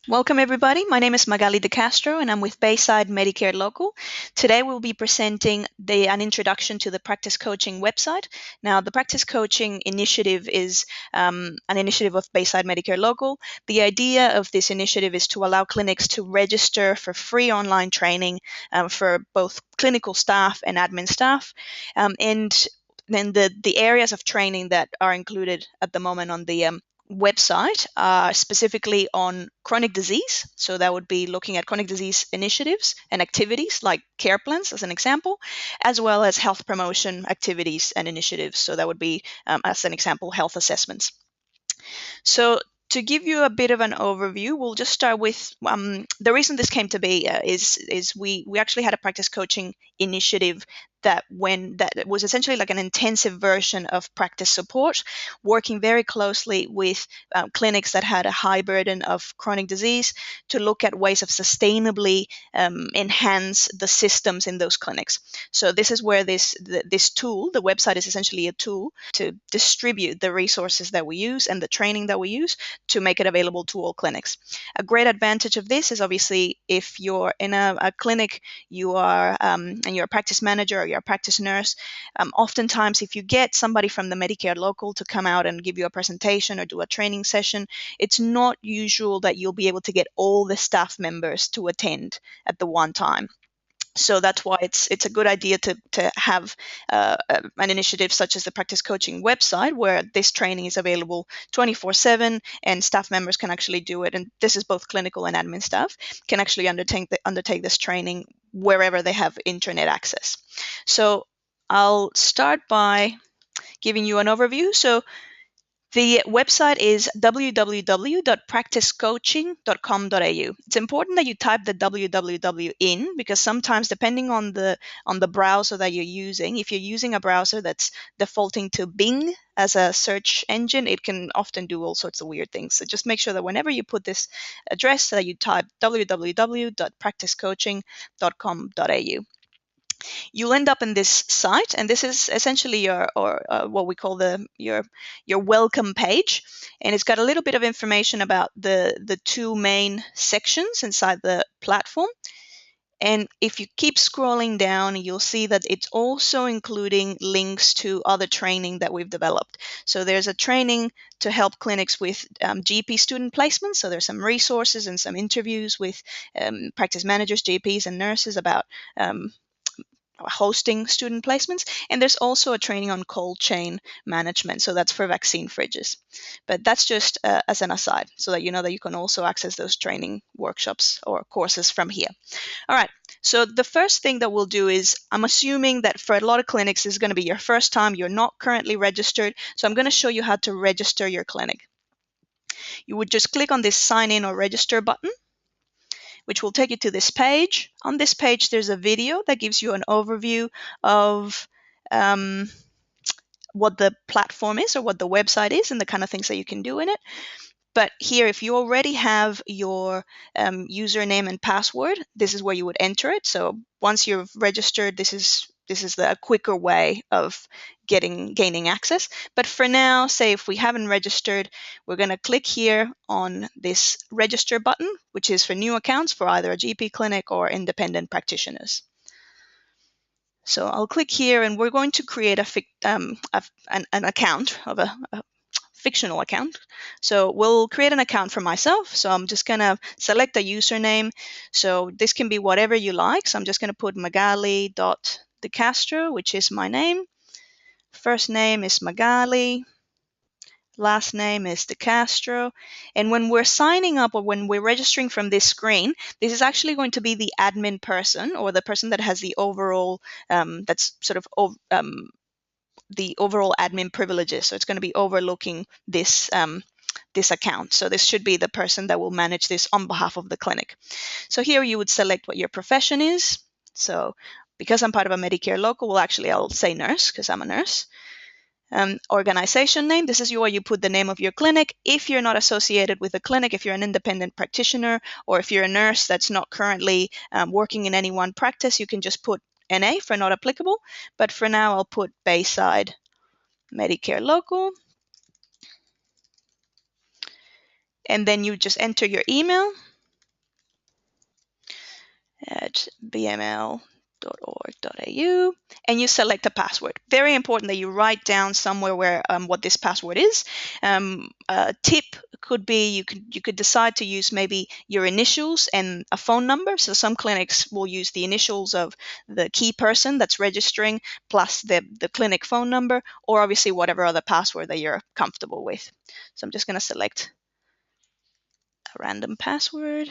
Welcome, everybody. My name is Magali De Castro, and I'm with Bayside Medicare Local. Today, we'll be presenting an introduction to the Practice Coaching website. Now, the Practice Coaching initiative is an initiative of Bayside Medicare Local. The idea of this initiative is to allow clinics to register for free online training for both clinical staff and admin staff. And then the areas of training that are included at the moment on the website specifically on chronic disease. So that would be looking at chronic disease initiatives and activities like care plans, as an example, as well as health promotion activities and initiatives. So that would be, as an example, health assessments. So to give you a bit of an overview, we'll just start with the reason this came to be is we actually had a practice coaching initiative that was essentially like an intensive version of practice support, working very closely with clinics that had a high burden of chronic disease to look at ways of sustainably enhance the systems in those clinics. So this is where this tool, the website, is essentially a tool to distribute the resources that we use and the training that we use to make it available to all clinics. A great advantage of this is obviously if you're in a clinic, you are and you're a practice manager or you're a practice nurse. Oftentimes, if you get somebody from the Medicare Local to come out and give you a presentation or do a training session, it's not usual that you'll be able to get all the staff members to attend at the one time. So that's why it's a good idea to have an initiative such as the Practice Coaching website, where this training is available 24/7, and staff members can actually do it. And this is both clinical and admin staff can actually undertake this training wherever they have internet access. So I'll start by giving you an overview. So the website is www.practicecoaching.com.au. It's important that you type the www in, because sometimes, depending on the browser that you're using, if you're using a browser that's defaulting to Bing as a search engine, it can often do all sorts of weird things. So just make sure that whenever you put this address, that you type www.practicecoaching.com.au. You'll end up in this site, and this is essentially your what we call your welcome page, and it's got a little bit of information about the two main sections inside the platform. And if you keep scrolling down, you'll see that it's also including links to other training that we've developed. So there's a training to help clinics with GP student placement. So there's some resources and some interviews with practice managers, GPs, and nurses about hosting student placements. And there's also a training on cold chain management. So that's for vaccine fridges. But that's just as an aside, so that you know that you can also access those training workshops or courses from here. All right. So the first thing that we'll do is, I'm assuming that for a lot of clinics, this is going to be your first time. You're not currently registered. So I'm going to show you how to register your clinic. You would just click on this sign in or register button, which will take you to this page. On this page, there's a video that gives you an overview of what the platform is or what the website is and the kind of things that you can do in it. But here, if you already have your username and password, this is where you would enter it. So once you've registered, this is the quicker way of gaining access. But for now, say if we haven't registered, we're going to click here on this register button, which is for new accounts for either a GP clinic or independent practitioners. So I'll click here, and we're going to create an account of a fictional account. So we'll create an account for myself. So I'm just going to select a username. So this can be whatever you like. So I'm just going to put Magali.DeCastro, which is my name. First name is Magali. Last name is De Castro. And when we're signing up or when we're registering from this screen, this is actually going to be the admin person, or the person that has the overall, that's sort of the overall admin privileges. So it's going to be overlooking this account. So this should be the person that will manage this on behalf of the clinic. So here you would select what your profession is. So because I'm part of a Medicare Local, well, actually I'll say nurse because I'm a nurse. Organization name, this is where you put the name of your clinic. If you're not associated with a clinic, if you're an independent practitioner, or if you're a nurse that's not currently working in any one practice, you can just put NA for not applicable. But for now, I'll put Bayside Medicare Local. And then you just enter your email. at bml.org.au, and you select a password. Very important that you write down somewhere where what this password is. A tip could be you could decide to use maybe your initials and a phone number. So some clinics will use the initials of the key person that's registering plus the clinic phone number, or obviously whatever other password that you're comfortable with. So I'm just going to select a random password.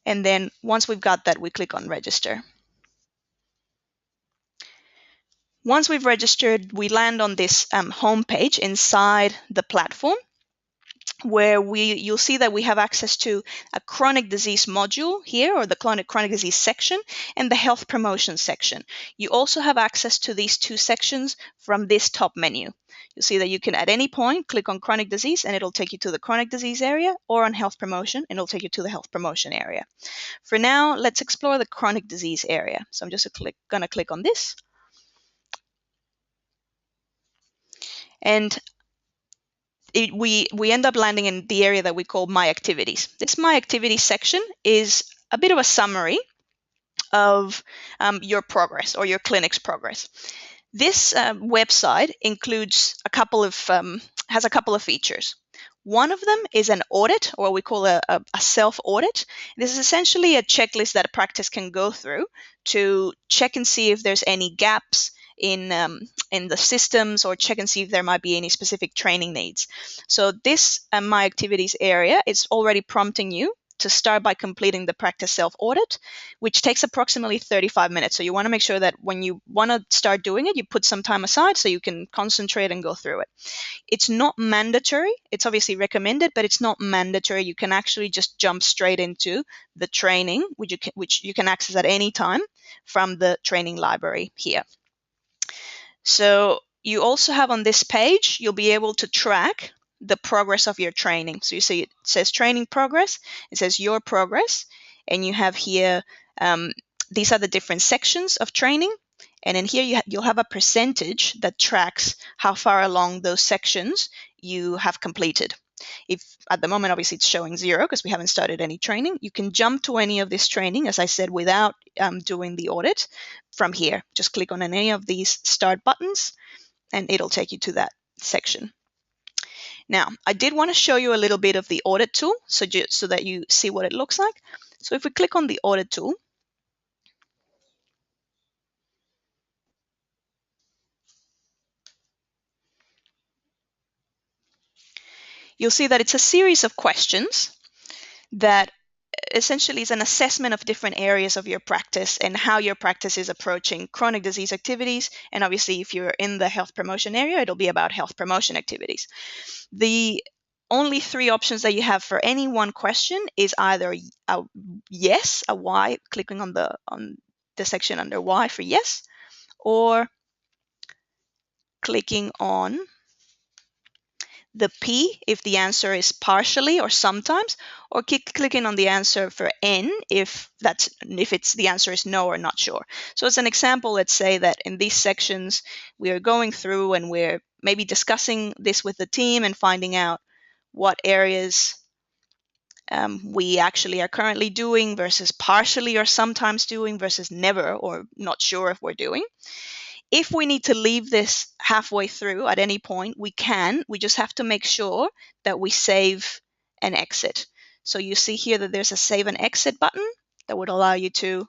And then once we've got that, we click on register. Once we've registered, we land on this home page inside the platform where you'll see that we have access to a chronic disease module here, or the chronic disease section, and the health promotion section. You also have access to these two sections from this top menu. You'll see that you can at any point click on chronic disease and it'll take you to the chronic disease area, or on health promotion and it'll take you to the health promotion area. For now, let's explore the chronic disease area. So I'm just going to click on this. And we end up landing in the area that we call My Activities. This My Activities section is a bit of a summary of your progress or your clinic's progress. This website includes has a couple of features. One of them is an audit, or what we call a self-audit. This is essentially a checklist that a practice can go through to check and see if there's any gaps in the systems, or check and see if there might be any specific training needs. So this My Activities area is already prompting you to start by completing the practice self-audit, which takes approximately 35 minutes. So you want to make sure that when you want to start doing it, you put some time aside so you can concentrate and go through it. It's not mandatory. It's obviously recommended, but it's not mandatory. You can actually just jump straight into the training, which you can access at any time from the training library here. So you also have on this page, you'll be able to track the progress of your training. So you see it says training progress, it says your progress, and you have here, these are the different sections of training. And in here, you'll have a percentage that tracks how far along those sections you have completed. If at the moment, obviously, it's showing 0 because we haven't started any training, you can jump to any of this training, as I said, without doing the audit from here. Just click on any of these start buttons and it'll take you to that section. Now, I did want to show you a little bit of the audit tool so that you see what it looks like. So if we click on the audit tool, you'll see that it's a series of questions that essentially is an assessment of different areas of your practice and how your practice is approaching chronic disease activities. And obviously, if you're in the health promotion area, it'll be about health promotion activities. The only 3 options that you have for any one question is either a yes, a Y, clicking on the section under Y for yes, or clicking on the P if the answer is partially or sometimes, or clicking on the answer for N if the answer is no or not sure. So as an example, let's say that in these sections we are going through and we're maybe discussing this with the team and finding out what areas we actually are currently doing versus partially or sometimes doing versus never or not sure if we're doing. If we need to leave this halfway through at any point, we can. We just have to make sure that we save and exit. So you see here that there's a save and exit button that would allow you to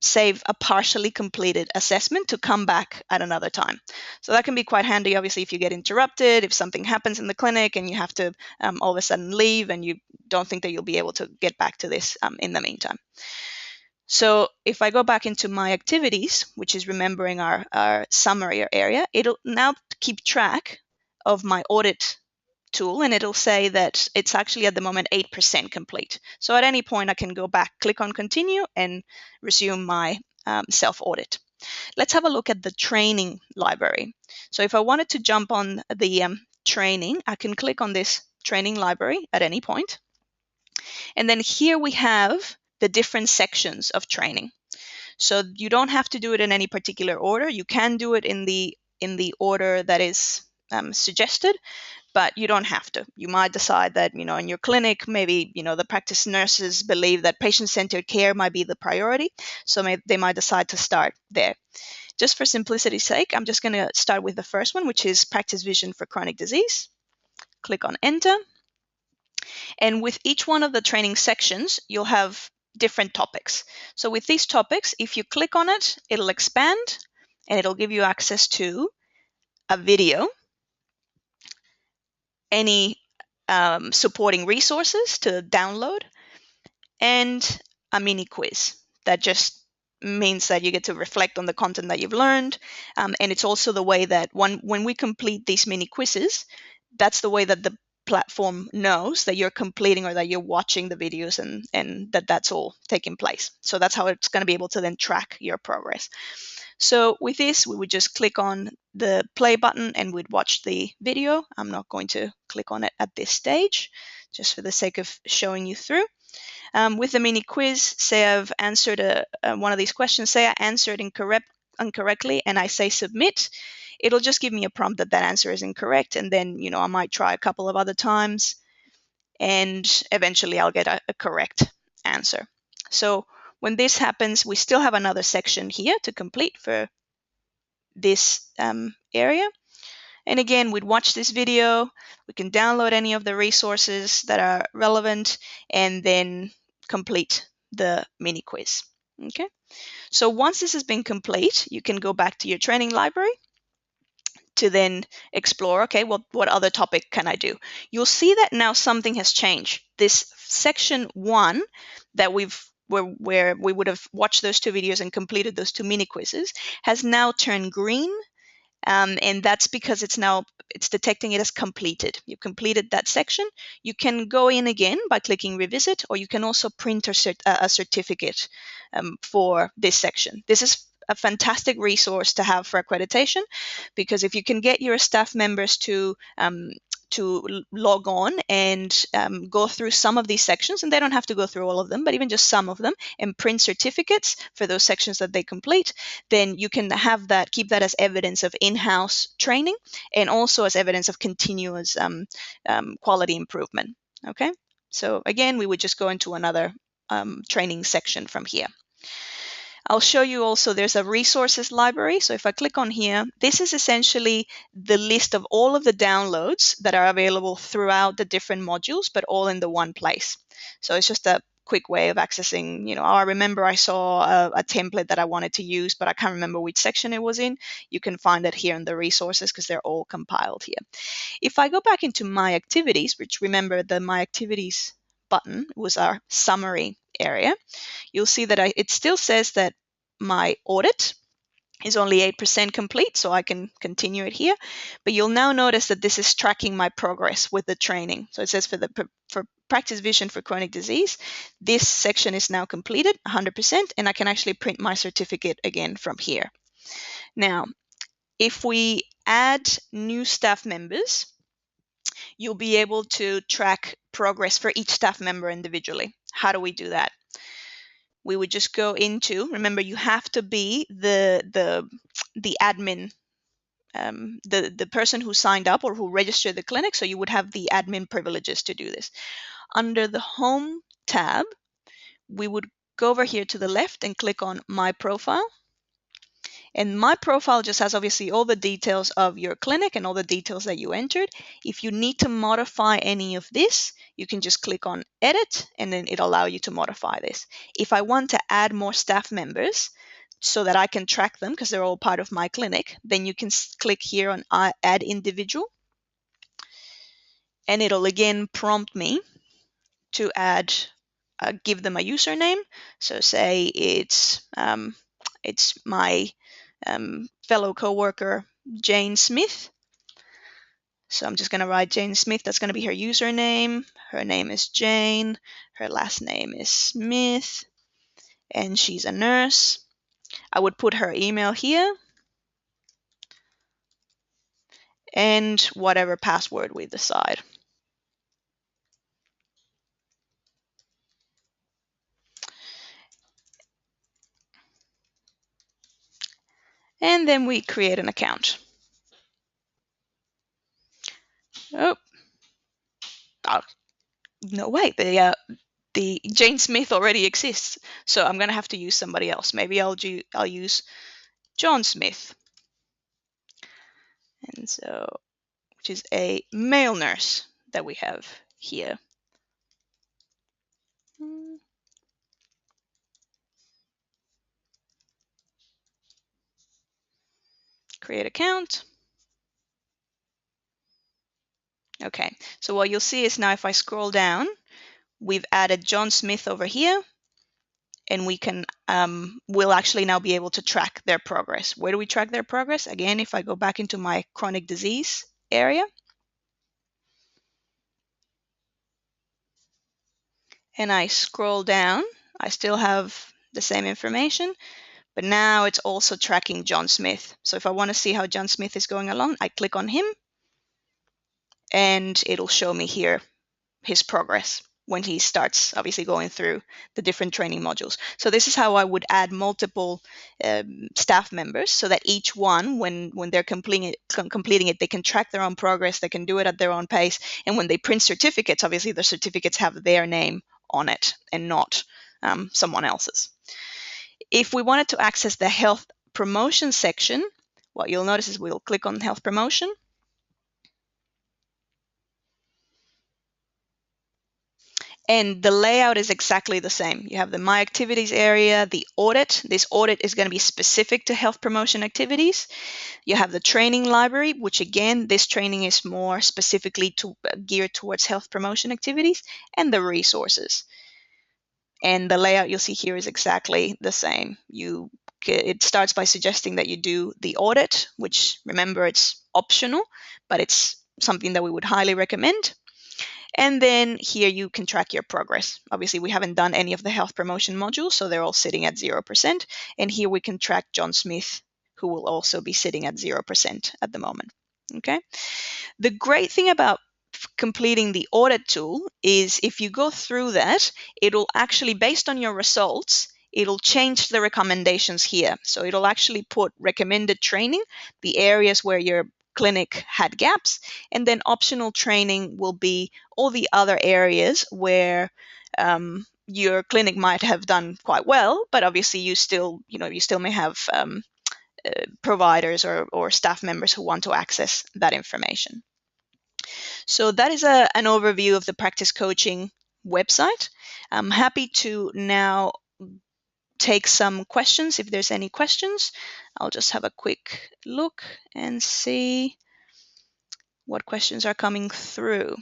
save a partially completed assessment to come back at another time. So that can be quite handy, obviously, if you get interrupted, if something happens in the clinic and you have to all of a sudden leave and you don't think that you'll be able to get back to this in the meantime. So if I go back into My Activities, which is remembering our summary area, it'll now keep track of my audit tool, and it'll say that it's actually at the moment 8% complete. So at any point I can go back, click on continue, and resume my self-audit. Let's have a look at the training library. So if I wanted to jump on the training, I can click on this training library at any point. And then here we have the different sections of training. So you don't have to do it in any particular order. You can do it in the order that is suggested, but you don't have to. You might decide that, in your clinic, maybe, the practice nurses believe that patient-centered care might be the priority. So they might decide to start there. Just for simplicity's sake, I'm just going to start with the first one, which is practice vision for chronic disease. Click on enter. And with each one of the training sections, you'll have different topics. So with these topics, if you click on it, it'll expand and it'll give you access to a video, any supporting resources to download, and a mini quiz that just means that you get to reflect on the content that you've learned. And it's also the way that when we complete these mini quizzes, that's the way that the platform knows that you're completing or that you're watching the videos and that's all taking place. So that's how it's going to be able to then track your progress. So with this, we would just click on the play button and we'd watch the video. I'm not going to click on it at this stage, just for the sake of showing you through. With the mini quiz, say I've answered one of these questions, say I answered incorrectly and I say submit, it'll just give me a prompt that answer is incorrect. And then, I might try a couple of other times and eventually I'll get a correct answer. So when this happens, we still have another section here to complete for this area. And again, we'd watch this video, we can download any of the resources that are relevant, and then complete the mini quiz. Okay. So once this has been complete, you can go back to your training library to then explore, okay, what other topic can I do? You'll see that now something has changed. This section 1 that where we would have watched those 2 videos and completed those 2 mini quizzes has now turned green. And that's because it's detecting it as completed. You've completed that section. You can go in again by clicking revisit, or you can also print a certificate for this section. This is a fantastic resource to have for accreditation, because if you can get your staff members to log on and go through some of these sections, and they don't have to go through all of them, but even just some of them, and print certificates for those sections that they complete, then you can have that, keep that as evidence of in-house training and also as evidence of continuous quality improvement. Okay, so again, we would just go into another training section from here. I'll show you also there's a resources library. So if I click on here, this is essentially the list of all of the downloads that are available throughout the different modules, but all in the one place. So it's just a quick way of accessing, I remember I saw a template that I wanted to use, but I can't remember which section it was in. You can find it here in the resources because they're all compiled here. If I go back into My Activities, which remember the My Activities button was our summary area, you'll see that it still says that my audit is only 8% complete, so I can continue it here. But you'll now notice that this is tracking my progress with the training. So it says for practice vision for chronic disease, this section is now completed 100%, and I can actually print my certificate again from here. Now, if we add new staff members, you'll be able to track progress for each staff member individually. How do we do that? We would just go into, remember, you have to be the admin, the person who signed up or who registered the clinic, so you would have the admin privileges to do this. Under the Home tab, we would go over here to the left and click on My Profile. And My Profile just has obviously all the details of your clinic and all the details that you entered. If you need to modify any of this, you can just click on Edit, and then it'll allow you to modify this. If I want to add more staff members so that I can track them because they're all part of my clinic, then you can click here on Add Individual. And it'll again prompt me to add, give them a username. So say it's my fellow coworker Jane Smith. So I'm just going to write Jane Smith. That's going to be her username. Her name is Jane. Her last name is Smith. And she's a nurse. I would put her email here. And whatever password we decide. And then we create an account. Oh, no way, the Jane Smith already exists, so I'm gonna have to use somebody else. Maybe I'll use John Smith, and so which is a male nurse that we have here. Create account. Okay, so what you'll see is now if I scroll down, we've added John Smith over here, and we'll actually now be able to track their progress. Where do we track their progress? Again, if I go back into my chronic disease area, and I scroll down, I still have the same information, but now it's also tracking John Smith. So if I want to see how John Smith is going along, I click on him, and it'll show me here his progress when he starts obviously going through the different training modules. So this is how I would add multiple staff members so that each one, when they're completing it, they can track their own progress, they can do it at their own pace, and when they print certificates, obviously the certificates have their name on it and not someone else's. If we wanted to access the health promotion section, what you'll notice is we'll click on health promotion. And the layout is exactly the same. You have the My Activities area, the audit. This audit is going to be specific to health promotion activities. You have the training library, which again, this training is more specifically geared towards health promotion activities, and the resources. And the layout you'll see here is exactly the same. It starts by suggesting that you do the audit, which remember it's optional, but it's something that we would highly recommend. And then here you can track your progress. Obviously, we haven't done any of the health promotion modules, so they're all sitting at 0%. And here we can track John Smith, who will also be sitting at 0% at the moment. Okay. The great thing about completing the audit tool is if you go through that, it'll actually, based on your results, it'll change the recommendations here. So it'll actually put recommended training, the areas where your clinic had gaps, and then optional training will be all the other areas where your clinic might have done quite well, but obviously you still may have providers or staff members who want to access that information. So that is an overview of the Practice Coaching website. I'm happy to now take some questions if there's any questions. I'll just have a quick look and see what questions are coming through.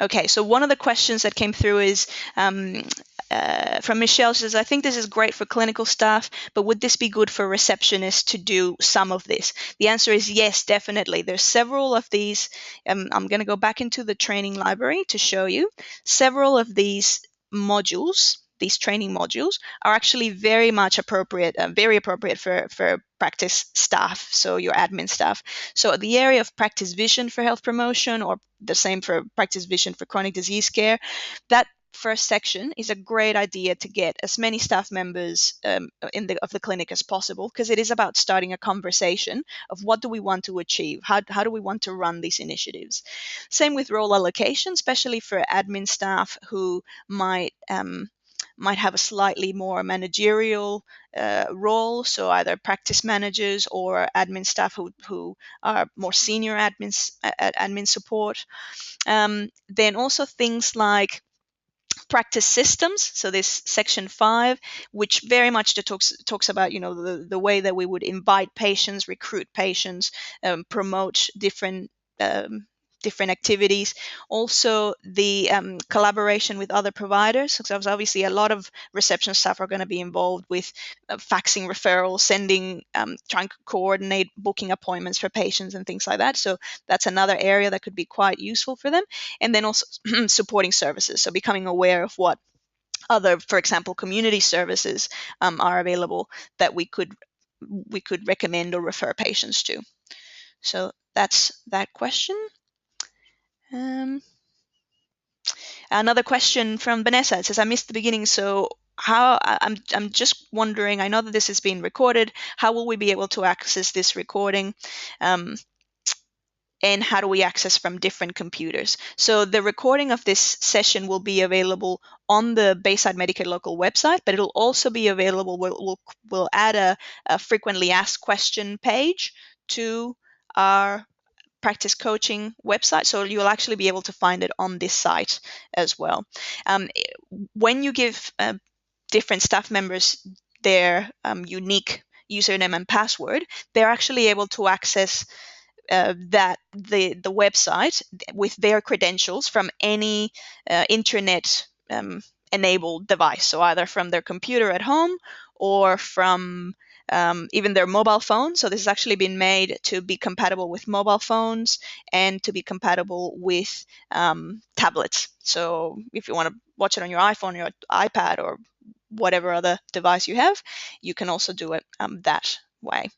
Okay, so one of the questions that came through is from Michelle. She says, I think this is great for clinical staff, but would this be good for receptionists to do some of this? The answer is yes, definitely. There's several of these. I'm going to go back into the training library to show you. Several of these modules, these training modules, are actually very much appropriate, very appropriate for practice staff, so your admin staff. So the area of practice vision for health promotion, or the same for practice vision for chronic disease care, that first section is a great idea to get as many staff members of the clinic as possible, because it is about starting a conversation of what do we want to achieve, how do we want to run these initiatives. Same with role allocation, especially for admin staff who might have a slightly more managerial role, so either practice managers or admin staff who are more senior admin support. Then also things like practice systems, so this section 5, which very much talks about the way that we would invite patients, recruit patients, promote different activities. Also the collaboration with other providers, because obviously a lot of reception staff are going to be involved with faxing referrals, sending, trying to coordinate booking appointments for patients and things like that. So that's another area that could be quite useful for them. And then also supporting services, so becoming aware of what other, for example, community services are available that we could recommend or refer patients to. So that's that question. Another question from Vanessa. It says, I missed the beginning, so I'm just wondering, I know that this is being recorded, how will we be able to access this recording? and how do we access from different computers. So the recording of this session will be available on the Bayside Medicare Local website, but it'll also be available. We'll add a frequently asked question page to our practice coaching website, so you'll actually be able to find it on this site as well. When you give different staff members their unique username and password, they're actually able to access the website with their credentials from any internet enabled device. So either from their computer at home or from even their mobile phone. So this has actually been made to be compatible with mobile phones and to be compatible with tablets. So if you want to watch it on your iPhone, your iPad, or whatever other device you have, you can also do it that way.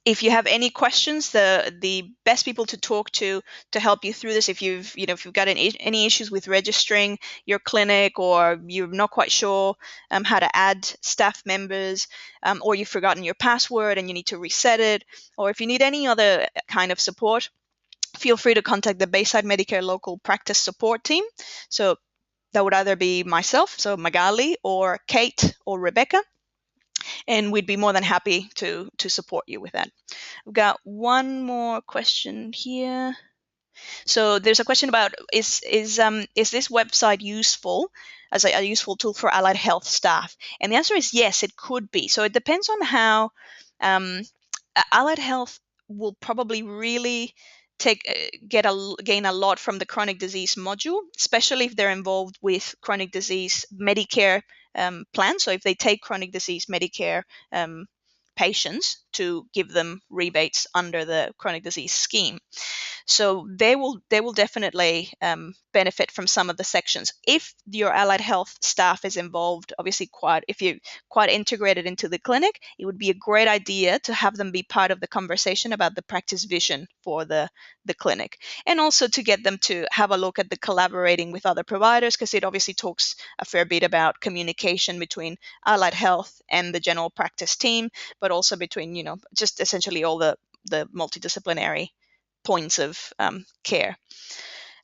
If you have any questions, the best people to talk to help you through this, if you've got any issues with registering your clinic, or you're not quite sure how to add staff members, or you've forgotten your password and you need to reset it, or if you need any other kind of support, feel free to contact the Bayside Medicare Local Practice Support Team. So that would either be myself, so Magali, or Kate or Rebecca, and we'd be more than happy to support you with that. We've got one more question here. So there's a question about is this website useful as a useful tool for allied health staff? And the answer is yes, it could be. So it depends on how allied health will probably really gain a lot from the chronic disease module, especially if they're involved with chronic disease Medicare plans. So if they take chronic disease Medicare patients to give them rebates under the chronic disease scheme. So they will definitely benefit from some of the sections. If your allied health staff is involved, obviously if you're quite integrated into the clinic, it would be a great idea to have them be part of the conversation about the practice vision for the clinic, and also to get them to have a look at the collaborating with other providers, because it obviously talks a fair bit about communication between allied health and the general practice team, but also between just essentially all the multidisciplinary points of care.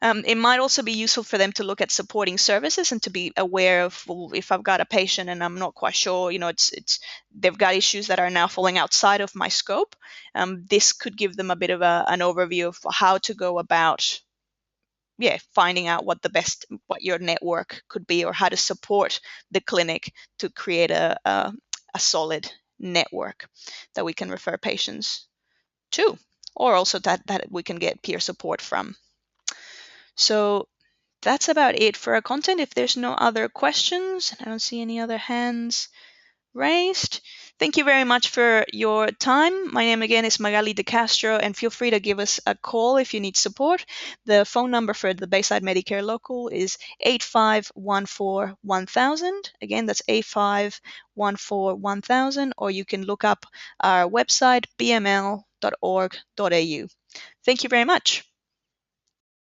It might also be useful for them to look at supporting services and to be aware of, well, if I've got a patient and I'm not quite sure, they've got issues that are now falling outside of my scope. This could give them a bit of an overview of how to go about finding out what your network could be, or how to support the clinic to create a solid network that we can refer patients to, or also that we can get peer support from. So that's about it for our content. If there's no other questions, I don't see any other hands raised. Thank you very much for your time. My name again is Magali De Castro, and feel free to give us a call if you need support. The phone number for the Bayside Medicare Local is 8514-1000. Again, that's 8514-1000, or you can look up our website, bml.org.au. Thank you very much.